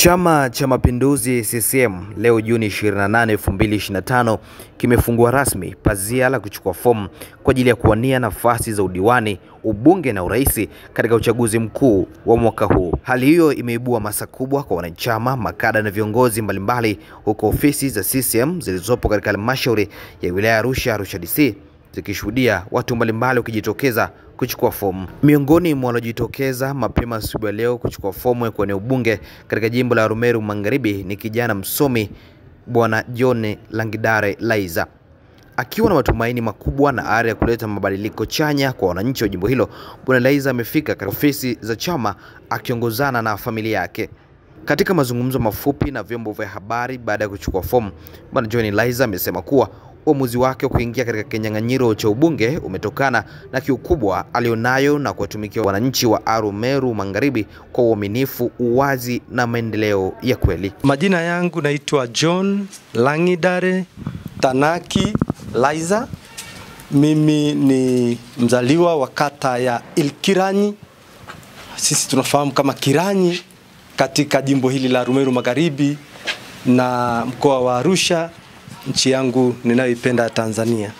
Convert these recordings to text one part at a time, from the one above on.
Chama cha Mapinduzi CCM leo Juni 28, 2025 kimefungua rasmi pazia la kuchukua fomu kwa ajili ya kuwania nafasi za udiwani, ubunge na urais katika uchaguzi mkuu wa mwaka huu. Hali hiyo imeibua masa kubwa kwa wanachama, makada na viongozi mbalimbali huko ofisi za CCM zilizopo katika halmashauri ya wilaya Arusha DC zikishuhudia watu mbalimbali wakijitokeza kuchukua fomu. Miongoni mwa waliojitokeza mapema asubuhi ya leo kuchukua fomu ya kuwania ubunge katika jimbo la Arumeru Magharibi ni kijana msomi Bwana John Langidare Laiza. Akiwa na matumaini makubwa na ari ya kuleta mabadiliko chanya kwa wananchi wa jimbo hilo, Bwana Laiza amefika katika ofisi za chama akiongozana na familia yake. Katika mazungumzo mafupi na vyombo vya habari baada ya kuchukua fomu, Bwana John Laiza amesema kuwa uamuzi wake wa kuingia katika kinyang'anyiro cha ubunge umetokana na kiu kubwa alionayo na kuwatumikia wananchi wa Arumeru Magharibi kwa uaminifu, uwazi na maendeleo ya kweli. Majina yangu naitwa John Langidare Tanaki Laiza. Mimi ni mzaliwa wa kata ya Ilkiranyi. Sisi tunafahamu kama Kiranyi katika jimbo hili la Arumeru Magharibi na mkoa wa Arusha, nchi yangu ninayoipenda Tanzania.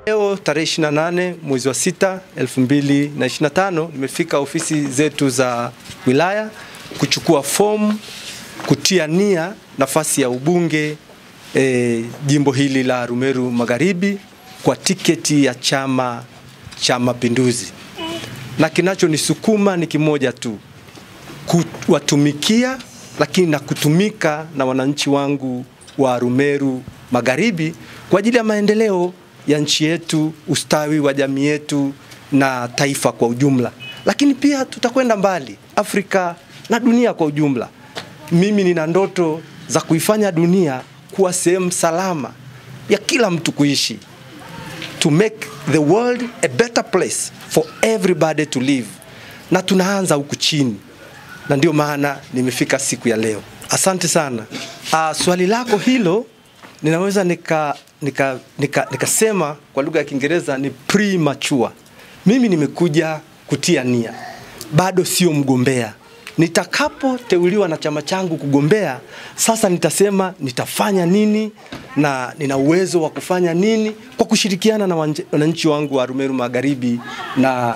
Leo tarehe 28 mwezi wa 6 2025 nimefika ofisi zetu za wilaya kuchukua fomu kutia nia nafasi ya ubunge jimbo hili la Arumeru Magharibi kwa tiketi ya Chama cha Mapinduzi. Na kinachonisukuma ni kimoja tu, kuwatumikia lakini na kutumika na wananchi wangu wa Arumeru Magharibi kwa ajili ya maendeleo ya nchi yetu, ustawi wa jamii yetu na taifa kwa ujumla. Lakini pia tutakwenda mbali, Afrika na dunia kwa ujumla. Mimi nina ndoto za kuifanya dunia kuwa sehemu salama ya kila mtu kuishi. To make the world a better place for everybody to live. Na tunaanza huku chini. Na ndio maana nimefika siku ya leo. Asante sana. Swali lako hilo ninaweza nikasema kwa lugha ya Kiingereza ni premature. Mimi nimekuja kutia nia. Bado sio mgombea. Nitakapoteuliwa na chama changu kugombea, sasa nitasema nitafanya nini na nina uwezo wa kufanya nini kwa kushirikiana na wananchi wangu wa Arumeru Magharibi na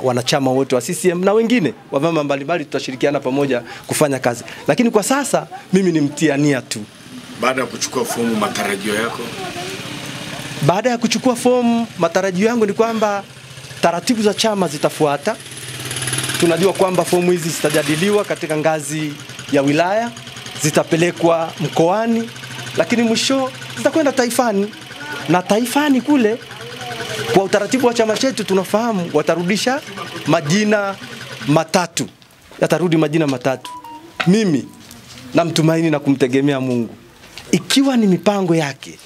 wanachama wote wa CCM na wengine wa vyama mbalimbali. Tutashirikiana pamoja kufanya kazi. Lakini kwa sasa mimi ni mtia nia tu. Baada ya kuchukua fomu, matarajio yako? Baada ya kuchukua fomu, matarajio yangu ni kwamba taratibu za chama zitafuata. Tunajua kwamba fomu hizi zitajadiliwa katika ngazi ya wilaya, zitapelekwa mkoani, lakini mwisho zitakwenda taifani. Na taifani kule, kwa utaratibu wa chama chetu tunafahamu, watarudisha majina matatu. Yatarudi majina matatu. Mimi namtumaini na kumtegemea Mungu. Ikiwa ni mipango yake,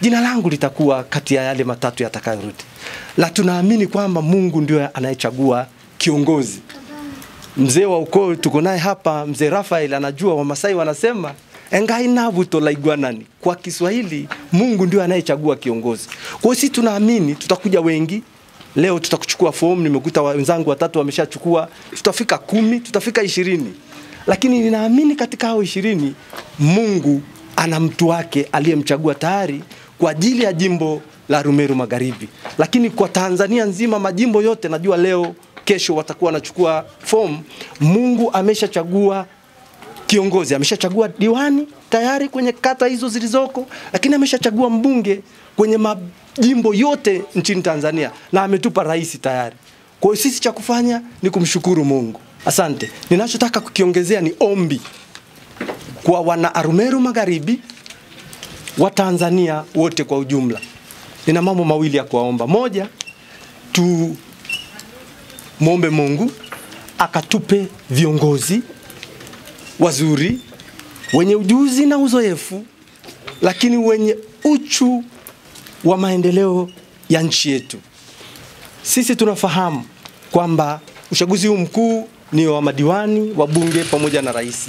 jina langu litakuwa kati ya yale matatu yatakayorudi. La, tunaamini kwamba Mungu ndio anayechagua kiongozi. Mzee wa ukoo tuko naye hapa, Mzee Rafael, anajua Wamasai wanasema engai navuto la iguanani. Kwa Kiswahili, Mungu ndio anayechagua kiongozi. Kwa hiyo sisi tunaamini tutakuja wengi. Leo tutakuchukua fomu, nimekuta wenzangu watatu wameshachukua. Tutafika 10, tutafika 20. Lakini ninaamini katika hao 20 Mungu ana mtu wake aliyemchagua tayari kwa ajili ya jimbo la Arumeru Magharibi. Lakini kwa Tanzania nzima, majimbo yote najua leo kesho watakuwa wanachukua fomu. Mungu ameshachagua kiongozi, ameshachagua diwani tayari kwenye kata hizo zilizoko, lakini ameshachagua mbunge kwenye majimbo yote nchini Tanzania na ametupa rais tayari. Kwa hiyo sisi cha kufanya ni kumshukuru Mungu. Asante. Ninachotaka kukiongezea ni ombi kwa wana Arumeru Magharibi, wa Tanzania wote kwa ujumla. Nina mambo mawili ya kuwaomba. Moja, muombe Mungu akatupe viongozi wazuri, wenye ujuzi na uzoefu, lakini wenye uchu wa maendeleo ya nchi yetu. Sisi tunafahamu kwamba uchaguzi huu mkuu ni wa madiwani, wabunge pamoja na rais.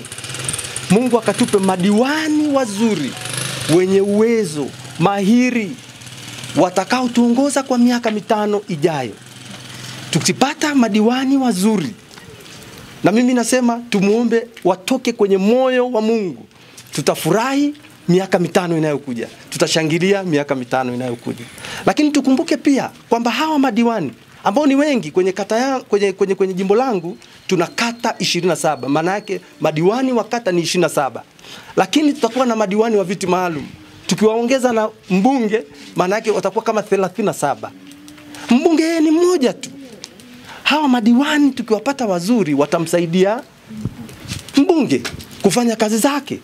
Mungu akatupe madiwani wazuri, wenye uwezo, mahiri, watakao tuongoza kwa miaka 5 ijayo. Tukipata madiwani wazuri, na mimi nasema tumuombe watoke kwenye moyo wa Mungu, tutafurahi miaka 5 inayokuja, tutashangilia miaka 5 inayokuja. Lakini tukumbuke pia kwamba hawa madiwani ambao ni wengi kwenye kata ya, kwenye jimbo langu tuna kata 27, maana yake madiwani wa kata ni 27. Lakini tutakuwa na madiwani wa viti maalum, tukiwaongeza na mbunge, maana yake watakuwa kama 37. Mbunge yeye ni mmoja tu. Hawa madiwani tukiwapata wazuri watamsaidia mbunge kufanya kazi zake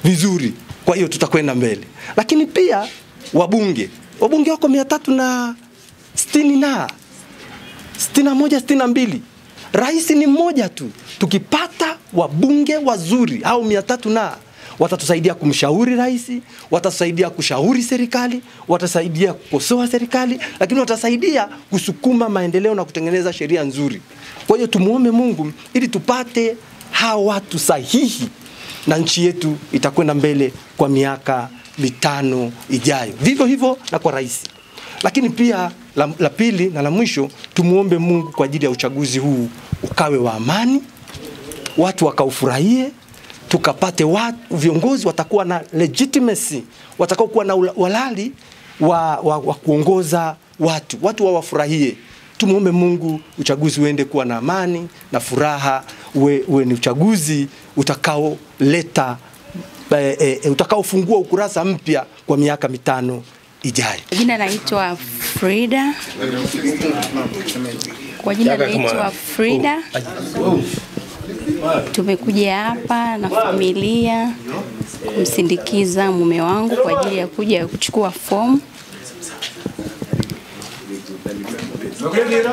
vizuri. Kwa hiyo tutakwenda mbele. Lakini pia wabunge wako 360 na 61, 62. Rais ni mmoja tu. Tukipata wabunge wazuri au 300 na watatusaidia kumshauri rais, watatusaidia kushauri serikali, watasaidia kukosoa serikali, lakini watasaidia kusukuma maendeleo na kutengeneza sheria nzuri. Kwa hiyo tumuombe Mungu ili tupate hawa watu sahihi, na nchi yetu itakwenda mbele kwa miaka 5 ijayo. Vivyo hivyo na kwa rais. Lakini pia la pili na la mwisho, tumuombe Mungu kwa ajili ya uchaguzi huu ukawe wa amani, watu wakaufurahie, tukapate viongozi watakuwa na legitimacy, watakao kuwa na uhalali wa kuongoza watu wawafurahie. Tumuombe Mungu uchaguzi uende kuwa na amani na furaha, uwe ni uchaguzi utakaoleta utakaofungua ukurasa mpya kwa miaka 5 ijayo. Jina naitwa Frida. Kwa jina naitwa Frida. Tumekuja hapa na familia kumsindikiza mume wangu kwa ajili ya kuja kuchukua fomu.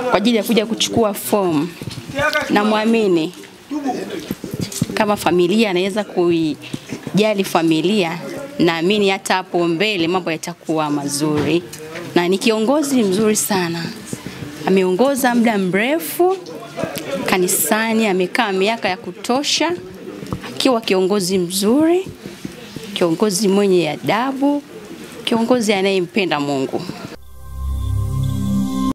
Kwa ajili ya kuja kuchukua fomu. Na muamini kama familia anaweza kuijali familia, naamini hata hapo mbele mambo yatakuwa mazuri. Na ni kiongozi mzuri sana. Ameongoza muda mrefu kanisani, amekaa miaka ya kutosha, akiwa kiongozi mzuri, kiongozi mwenye adabu, kiongozi anayempenda Mungu.